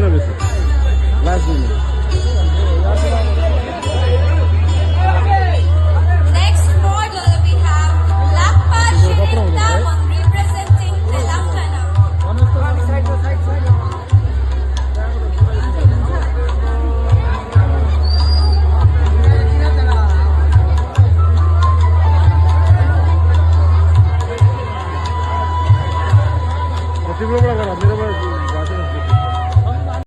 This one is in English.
না বেশি লাস্ট দিন Next model we have Lakpa Shivindamam representing Telangana. तीन बड़ा करा मेरे बड़ा